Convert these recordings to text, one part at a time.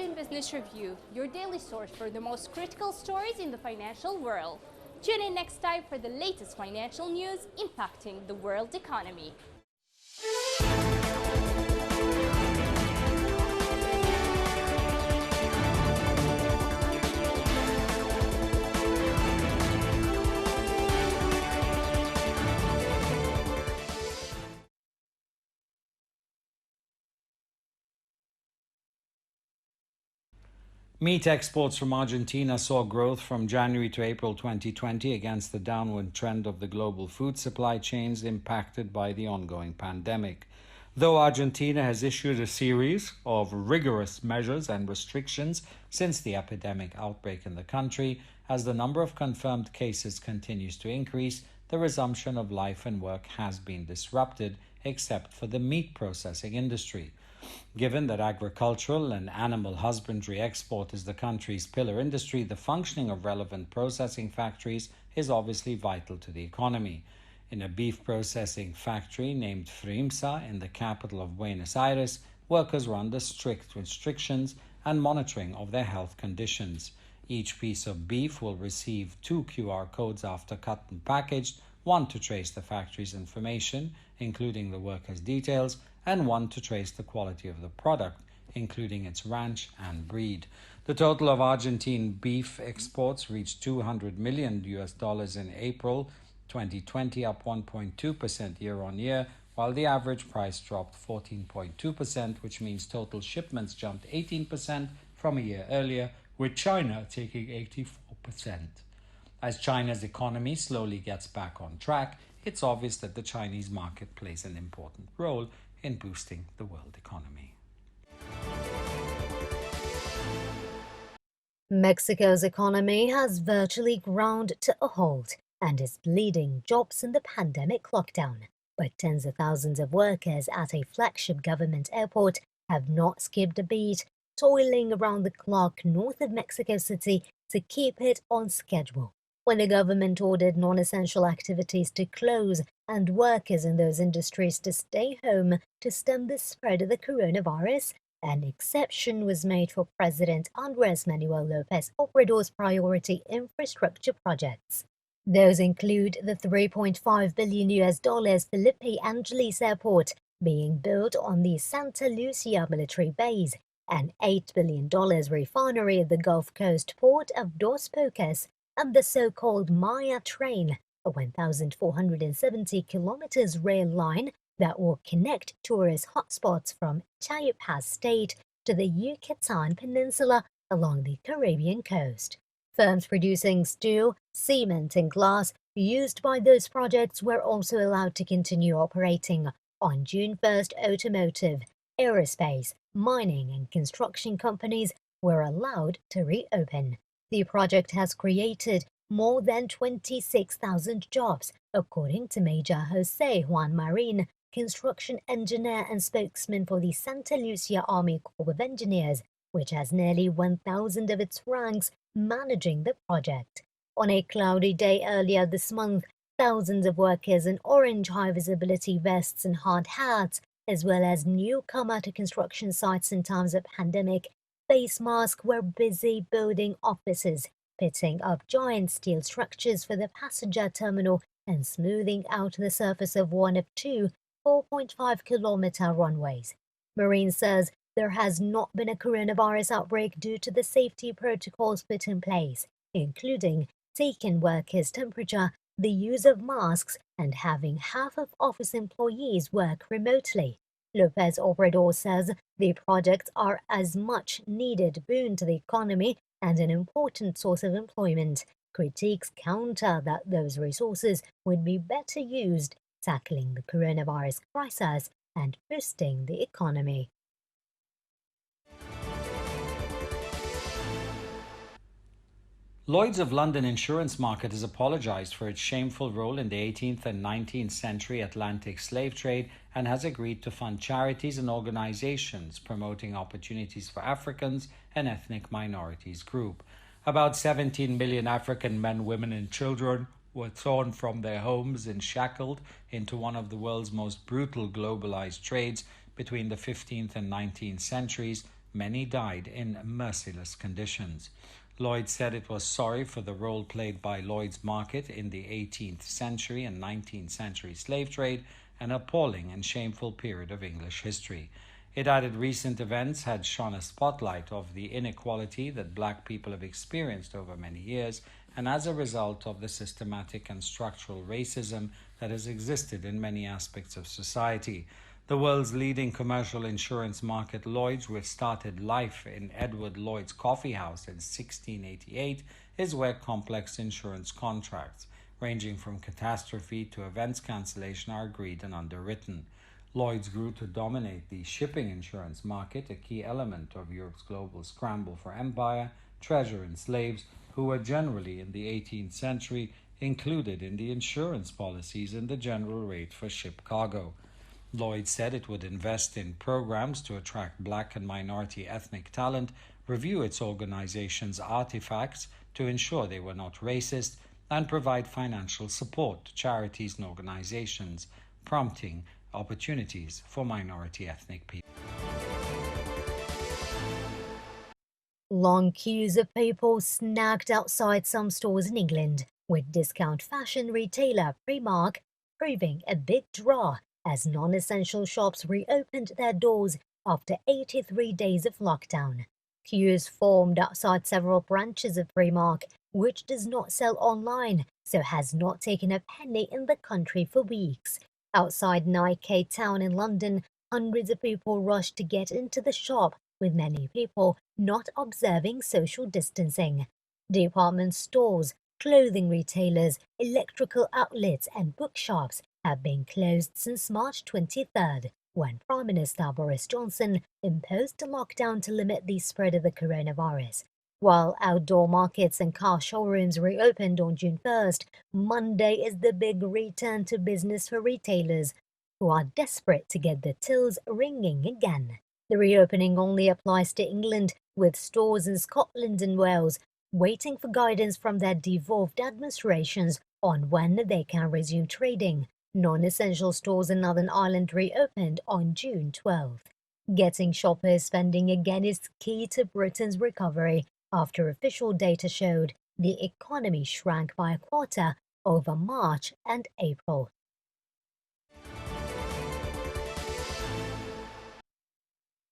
in Business Review, your daily source for the most critical stories in the financial world. Tune in next time for the latest financial news impacting the world economy. Meat exports from Argentina saw growth from January to April 2020 against the downward trend of the global food supply chains impacted by the ongoing pandemic. Though Argentina has issued a series of rigorous measures and restrictions since the epidemic outbreak in the country, as the number of confirmed cases continues to increase, the resumption of life and work has been disrupted, except for the meat processing industry. Given that agricultural and animal husbandry export is the country's pillar industry, the functioning of relevant processing factories is obviously vital to the economy. In a beef processing factory named Frimsa in the capital of Buenos Aires, workers are under strict restrictions and monitoring of their health conditions. Each piece of beef will receive 2 QR codes after cut and packaged, one to trace the factory's information, including the workers' details, and one to trace the quality of the product, including its ranch and breed. The total of Argentine beef exports reached $200 million in April 2020, up 1.2% year on year, while the average price dropped 14.2%, which means total shipments jumped 18% from a year earlier, with China taking 84%. As China's economy slowly gets back on track, it's obvious that the Chinese market plays an important role in boosting the world economy. Mexico's economy has virtually ground to a halt and is bleeding jobs in the pandemic lockdown. But tens of thousands of workers at a flagship government airport have not skipped a beat, toiling around the clock north of Mexico City to keep it on schedule. When the government ordered non-essential activities to close and workers in those industries to stay home to stem the spread of the coronavirus, an exception was made for President Andrés Manuel López Obrador's priority infrastructure projects. Those include the $3.5 billion Felipe Angeles Airport being built on the Santa Lucia military base, an $8 billion refinery at the Gulf Coast port of Dos Bocas, and the so-called Maya train, a 1,470 kilometers rail line that will connect tourist hotspots from Chiapas State to the Yucatan Peninsula along the Caribbean coast. Firms producing steel, cement, and glass used by those projects were also allowed to continue operating. On June 1st, automotive, aerospace, mining, and construction companies were allowed to reopen. The project has created more than 26,000 jobs, according to Major José Juan Marín, construction engineer and spokesman for the Santa Lucia Army Corps of Engineers, which has nearly 1,000 of its ranks managing the project. On a cloudy day earlier this month, thousands of workers in orange high-visibility vests and hard hats, as well as newcomer to construction sites in times of pandemic, face masks were busy building offices, pitting up giant steel structures for the passenger terminal and smoothing out the surface of one of two 4.5-kilometer runways. Marín says there has not been a coronavirus outbreak due to the safety protocols put in place, including taking workers' temperature, the use of masks, and having half of office employees work remotely. López Obrador says the projects are as much needed boon to the economy and an important source of employment. Critiques counter that those resources would be better used tackling the coronavirus crisis and boosting the economy. Lloyd's of London insurance market has apologized for its shameful role in the 18th and 19th century Atlantic slave trade and has agreed to fund charities and organizations promoting opportunities for Africans and ethnic minorities group. About 17 million African men, women, and children were torn from their homes and shackled into one of the world's most brutal globalized trades between the 15th and 19th centuries Many died in merciless conditions. Lloyd said it was sorry for the role played by Lloyd's market in the 18th century and 19th century slave trade, an appalling and shameful period of English history. It added recent events had shone a spotlight of the inequality that black people have experienced over many years, and as a result of the systematic and structural racism that has existed in many aspects of society. The world's leading commercial insurance market, Lloyd's, which started life in Edward Lloyd's coffee house in 1688, is where complex insurance contracts, ranging from catastrophe to events cancellation, are agreed and underwritten. Lloyd's grew to dominate the shipping insurance market, a key element of Europe's global scramble for empire, treasure, and slaves, who were generally in the 18th century included in the insurance policies in the general rate for ship cargo. Lloyd said it would invest in programs to attract black and minority ethnic talent, review its organization's artifacts to ensure they were not racist, and provide financial support to charities and organizations, prompting opportunities for minority ethnic people. Long queues of people snagged outside some stores in England, with discount fashion retailer Primark proving a big draw as non-essential shops reopened their doors after 83 days of lockdown. Queues formed outside several branches of Primark, which does not sell online, so has not taken a penny in the country for weeks. Outside Nike Town in London, hundreds of people rushed to get into the shop, with many people not observing social distancing. Department stores, clothing retailers, electrical outlets and bookshops have been closed since March 23rd, when Prime Minister Boris Johnson imposed a lockdown to limit the spread of the coronavirus. While outdoor markets and car showrooms reopened on June 1st, Monday is the big return to business for retailers, who are desperate to get the tills ringing again. The reopening only applies to England, with stores in Scotland and Wales waiting for guidance from their devolved administrations on when they can resume trading. Non-essential stores in Northern Ireland reopened on June 12th. Getting shoppers spending again is key to Britain's recovery, after official data showed the economy shrank by a quarter over March and April.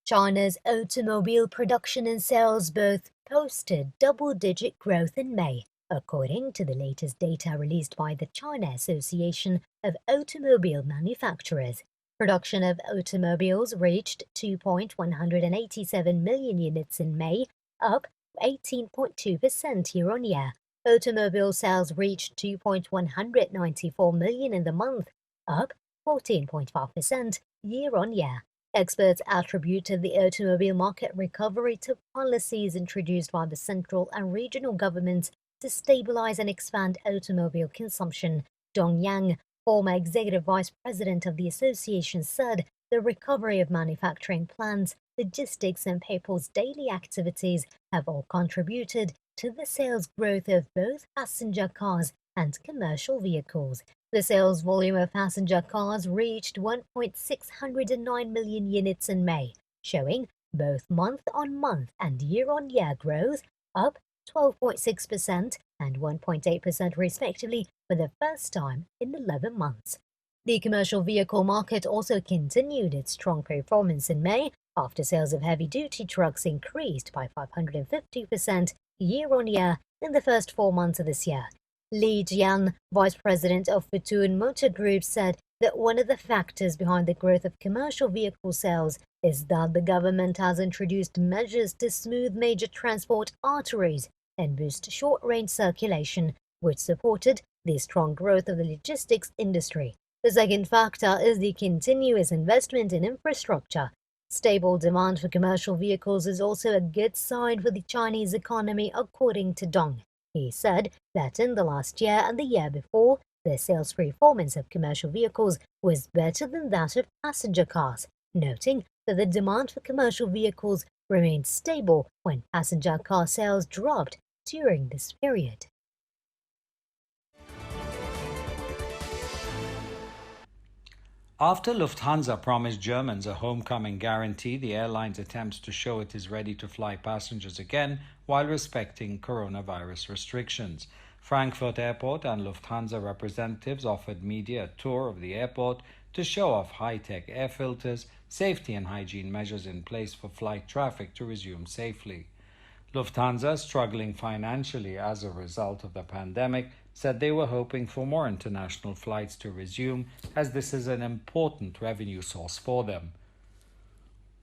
China's automobile production and sales both posted double-digit growth in May, according to the latest data released by the China Association of Automobile Manufacturers. Production of automobiles reached 2.187 million units in May, up 18.2% year-on-year. Automobile sales reached 2.194 million in the month, up 14.5% year-on-year. Experts attributed the automobile market recovery to policies introduced by the central and regional governments to stabilize and expand automobile consumption. Dong Yang, former executive vice president of the association, said the recovery of manufacturing plants, logistics, and people's daily activities have all contributed to the sales growth of both passenger cars and commercial vehicles. The sales volume of passenger cars reached 1.609 million units in May, showing both month-on-month and year-on-year growth, up 12.6% and 1.8% respectively for the first time in 11 months. The commercial vehicle market also continued its strong performance in May, after sales of heavy-duty trucks increased by 550% year-on-year in the first 4 months of this year. Li Jian, vice president of Fortune Motor Group, said that one of the factors behind the growth of commercial vehicle sales is that the government has introduced measures to smooth major transport arteries and boost short-range circulation, which supported the strong growth of the logistics industry. The second factor is the continuous investment in infrastructure. Stable demand for commercial vehicles is also a good sign for the Chinese economy, according to Dong. He said that in the last year and the year before, the sales performance of commercial vehicles was better than that of passenger cars, noting that the demand for commercial vehicles remained stable when passenger car sales dropped during this period. After Lufthansa promised Germans a homecoming guarantee, the airline's attempts to show it is ready to fly passengers again while respecting coronavirus restrictions. Frankfurt Airport and Lufthansa representatives offered media a tour of the airport to show off high-tech air filters, safety and hygiene measures in place for flight traffic to resume safely. Lufthansa, struggling financially as a result of the pandemic, said they were hoping for more international flights to resume, as this is an important revenue source for them.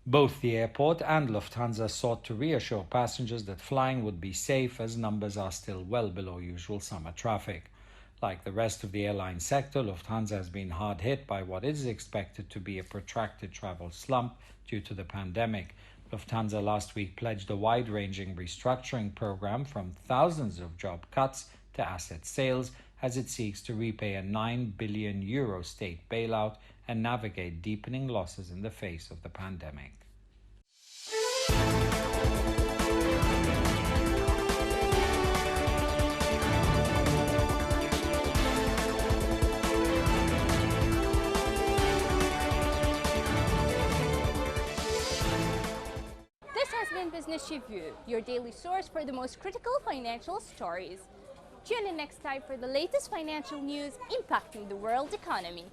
Both the airport and Lufthansa sought to reassure passengers that flying would be safe, as numbers are still well below usual summer traffic. Like the rest of the airline sector, Lufthansa has been hard hit by what is expected to be a protracted travel slump due to the pandemic. Lufthansa last week pledged a wide-ranging restructuring program, from thousands of job cuts to asset sales, as it seeks to repay a €9 billion state bailout and navigate deepening losses in the face of the pandemic. This has been Business Review, your daily source for the most critical financial stories. Tune in next time for the latest financial news impacting the world economy.